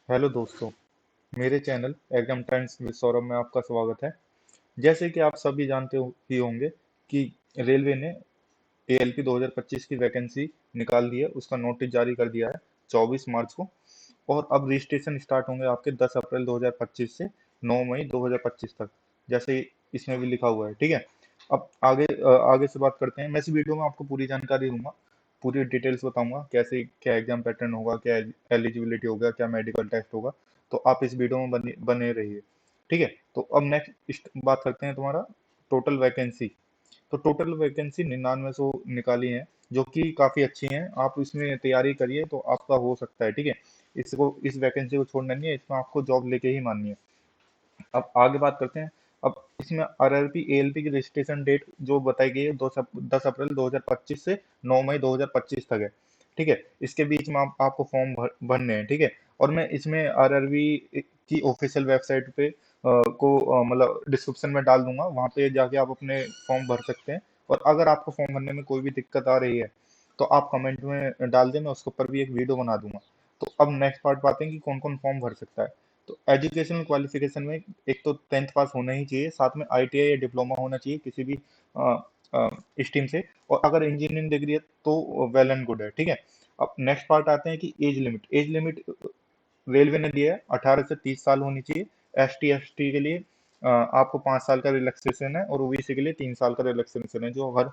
Hello दोस्तों, मेरे channel exam times with Saurabh में आपका स्वागत है। जैसे कि आप सभी जानते ही होंगे कि रेलवे ने एएलपी 2025 की वैकेंसी निकाल दी है, उसका नोटिस जारी कर दिया है 24 मार्च को। और अब रजिस्ट्रेशन स्टार्ट होंगे आपके 10 अप्रैल 2025 से 9 मई 2025 तक, जैसे इसमें भी लिखा हुआ है। ठीक है। अब आगे से बात करते हैं। मैं इस वीडियो में आपको पूरी जानकारी दूंगा, पूरी डिटेल्स बताऊंगा, कैसे क्या एग्जाम पैटर्न होगा, क्या एलिजिबिलिटी होगा, क्या मेडिकल टेस्ट होगा। तो आप इस वीडियो में बने बने रहिए। ठीक है। तो अब नेक्स्ट बात करते हैं तुम्हारा टोटल वैकेंसी। तो टोटल वैकेंसी 9900 निकाली है, जो कि काफी अच्छी हैं। आप इसमें तैयारी करिए तो आपका हो सकता है। ठीक है। इस वैकेंसी को छोड़ना नहीं है, इसमें आपको जॉब लेके ही माननी है। अब आगे बात करते हैं। अब इसमें आरआरपी एएलपी की रजिस्ट्रेशन डेट जो बताई गई है 10 अप्रैल 2025 से 9 मई 2025 तक है। ठीक है। इसके बीच में आपको फॉर्म भरने हैं। ठीक है। और मैं इसमें आरआरबी की ऑफिशियल वेबसाइट पे मतलब डिस्क्रिप्शन में डाल दूंगा, वहां पे जाके आप अपने फॉर्म भर सकते हैं। और अगर आपको फॉर्म भरने में कोई भी दिक्कत आ रही है तो आप कमेंट में डाल दें, मैं उसके ऊपर भी एक वीडियो बना दूंगा। तो अब नेक्स्ट पार्ट आते हैं कि कौन कौन फॉर्म भर सकता है। तो एजुकेशनल क्वालिफिकेशन में एक तो 10th पास होना ही चाहिए, साथ में आईटीआई या डिप्लोमा होना चाहिए किसी भी स्ट्रीम से। और अगर इंजीनियरिंग डिग्री है तो वेल एंड गुड है। ठीक है। अब नेक्स्ट पार्ट आते हैं कि एज लिमिट रेलवे ने दिया है 18 से 30 साल होनी चाहिए। एसटी के लिए आपको 5 साल का रिलैक्सेशन है, और ओबीसी के लिए 3 साल का रिलैक्सेशन है, जो हर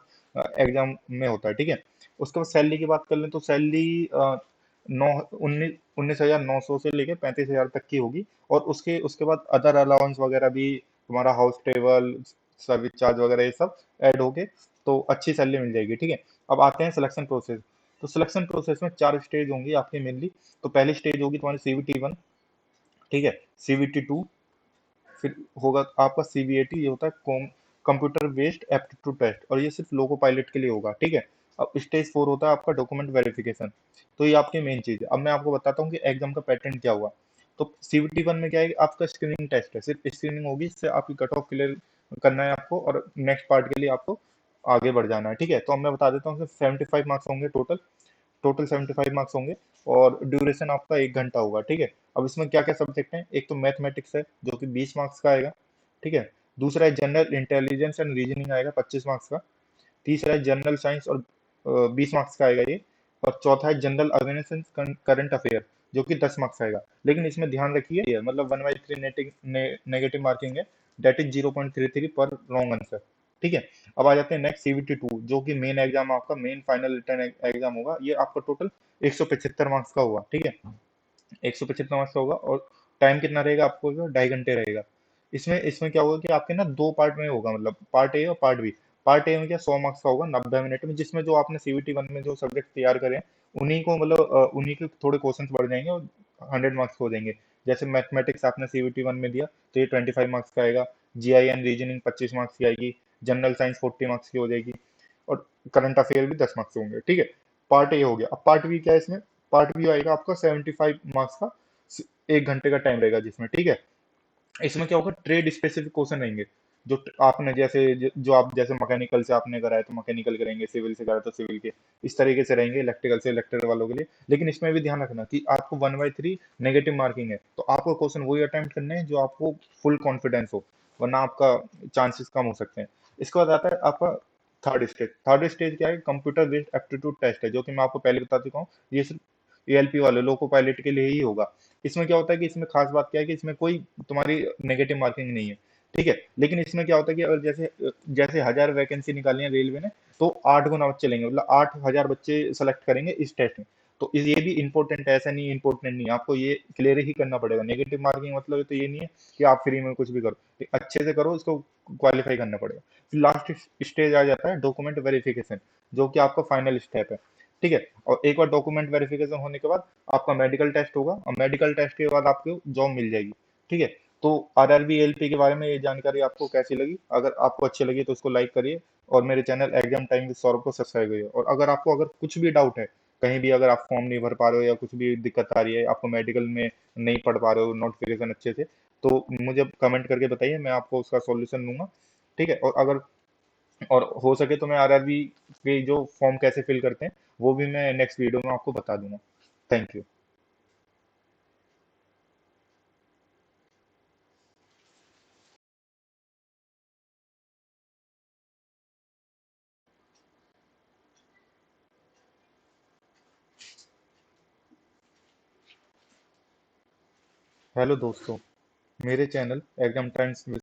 एग्जाम में होता है। ठीक है। उसके बाद सैलरी की बात कर लें तो सैलरी नौ उन्नीस 19,900 से लेके 35,000 तक की होगी। और उसके उसके बाद अदर अलाउंस वगैरह भी, तुम्हारा हाउस टेबल, सर्विस चार्ज वगैरह ये सब ऐड होके तो अच्छी सैलरी मिल जाएगी। ठीक है। अब आते हैं सिलेक्शन प्रोसेस। तो सिलेक्शन प्रोसेस में 4 स्टेज होंगी आपकी मेनली। तो पहली स्टेज होगी तुम्हारी CVT 1। ठीक है। CVT 2, फिर होगा आपका CBAT, ये होता है कंप्यूटर बेस्ड एप्टीट्यूड टेस्ट, और ये सिर्फ लोको पायलट के लिए होगा। ठीक है। अब स्टेज 4 होता है आपका डॉक्यूमेंट वेरिफिकेशन। तो ये आपकी मेन चीज है। अब मैं आपको बताता हूँ कि एग्जाम का पैटर्न क्या हुआ। तो CVT 1 में क्या है कि आपका स्क्रीनिंग टेस्ट है, सिर्फ स्क्रीनिंग होगी, इससे आपकी कट ऑफ क्लियर करना है आपको, और नेक्स्ट पार्ट के लिए आपको आगे बढ़ जाना है। ठीक है। तो अब मैं बता देता हूँ, 75 मार्क्स होंगे टोटल। टोटल 75 मार्क्स होंगे, और ड्यूरेशन आपका 1 घंटा होगा। ठीक है। अब इसमें क्या क्या सब्जेक्ट हैं, एक तो मैथमेटिक्स है जो कि 20 मार्क्स का आएगा। ठीक है। दूसरा है जनरल इंटेलिजेंस एंड रीजनिंग आएगा 25 मार्क्स का। तीसरा है जनरल साइंस, और 20 मार्क्स का आएगा ये। और चौथा है general awareness and current affair, जो कि 10 मार्क्स का आएगा। लेकिन इसमें ध्यान रखिए, ये मतलब 1/3 नेगेटिव मार्किंग है, दैट इज 0.33 पर रॉन्ग आंसर। ठीक है। अब आ जाते हैं नेक्स्ट CVT 2, जो कि मेन एग्जाम, आपका मेन फाइनल रिटर्न एग्जाम होगा। ये आपका टोटल 175 मार्क्स का होगा। ठीक है। 175 मार्क्स का होगा, और टाइम कितना रहेगा आपको, 2.5 घंटे रहेगा। इसमें इसमें क्या होगा कि आपके ना दो पार्ट में होगा, मतलब पार्ट ए और पार्ट बी। पार्ट ए में क्या 100 मार्क्स का होगा 90 मिनट में, जिसमें जो आपने CVT 1 में जो सब्जेक्ट तैयार करे हैं उन्हीं को, मतलब उन्हीं के थोड़े क्वेश्चन बढ़ जाएंगे और 100 मार्क्स हो जाएंगे। जैसे मैथमेटिक्स आपने CVT 1 में दिया तो ये 25 मार्क्स का आएगा। GI एंड रीजनिंग 25 मार्क्स की आएगी। जनरल साइंस 40 मार्क्स की हो जाएगी। और करंट अफेयर भी 10 मार्क्स होंगे। ठीक है। पार्ट ए हो गया। अब पार्ट बी क्या है इसमें। पार्ट बी आएगा आपका 75 मार्क्स का। 1 घंटे का टाइम रहेगा जिसमें। ठीक है। इसमें क्या होगा, ट्रेड स्पेसिफिक क्वेश्चन रहेंगे। जो आपने जैसे जो आप जैसे मैकेनिकल से आपने करा है तो मैकेनिकल करेंगे, सिविल से करा है तो सिविल के, इस तरीके से रहेंगे। इलेक्ट्रिकल से इलेक्ट्रिकल वालों के लिए। लेकिन इसमें भी ध्यान रखना कि आपको 1/3 नेगेटिव मार्किंग है, तो आपको क्वेश्चन वही अटेम्प्ट करने हैं जो आपको फुल कॉन्फिडेंस हो, वरना आपका चांसेस कम हो सकते हैं। इसके बाद आता है आपका थर्ड स्टेज क्या है, कंप्यूटर बेस्ड एप्टीट्यूड टेस्ट है, जो कि मैं आपको पहले बता चुका हूँ। ये सिर्फ एएलपी वाले लोको पायलट के लिए ही होगा। इसमें क्या होता है कि इसमें खास बात क्या है कि इसमें कोई तुम्हारी नेगेटिव मार्किंग नहीं है। ठीक है। लेकिन इसमें क्या होता है कि अगर जैसे जैसे 1000 वैकेंसी निकाली है रेलवे ने, तो 8 गुना बच्चे लेंगे, मतलब 8,000 बच्चे सेलेक्ट करेंगे इस टेस्ट में। तो ये भी इंपॉर्टेंट है, ऐसा नहीं इंपॉर्टेंट नहीं है, आपको ये क्लियर ही करना पड़ेगा। नेगेटिव मार्किंग मतलब तो ये नहीं है कि आप फ्री में कुछ भी करो, तो अच्छे से करो, इसको क्वालिफाई करना पड़ेगा। फिर लास्ट स्टेज आ जाता है डॉक्यूमेंट वेरिफिकेशन, जो कि आपका फाइनल स्टेप है। ठीक है। और एक बार डॉक्यूमेंट वेरिफिकेशन होने के बाद आपका मेडिकल टेस्ट होगा, और मेडिकल टेस्ट के बाद आपको जॉब मिल जाएगी। ठीक है। तो आरआरबी एलपी के बारे में ये जानकारी आपको कैसी लगी? अगर आपको अच्छी लगी तो उसको लाइक करिए, और मेरे channel exam time with Saurabh को सब्सक्राइब करिए। और अगर आपको अगर कुछ भी डाउट है, कहीं भी अगर आप फॉर्म नहीं भर पा रहे हो या कुछ भी दिक्कत आ रही है, आपको मेडिकल में नहीं पढ़ पा रहे हो नोटिफिकेशन अच्छे से, तो मुझे कमेंट करके बताइए, मैं आपको उसका सॉल्यूशन दूंगा। ठीक है। और हो सके तो मैं आरआरबी के जो फॉर्म कैसे फिल करते हैं वो भी मैं नेक्स्ट वीडियो में आपको बता दूंगा। Thank you. हेलो दोस्तों, मेरे चैनल एग्जाम ट्रेंड्स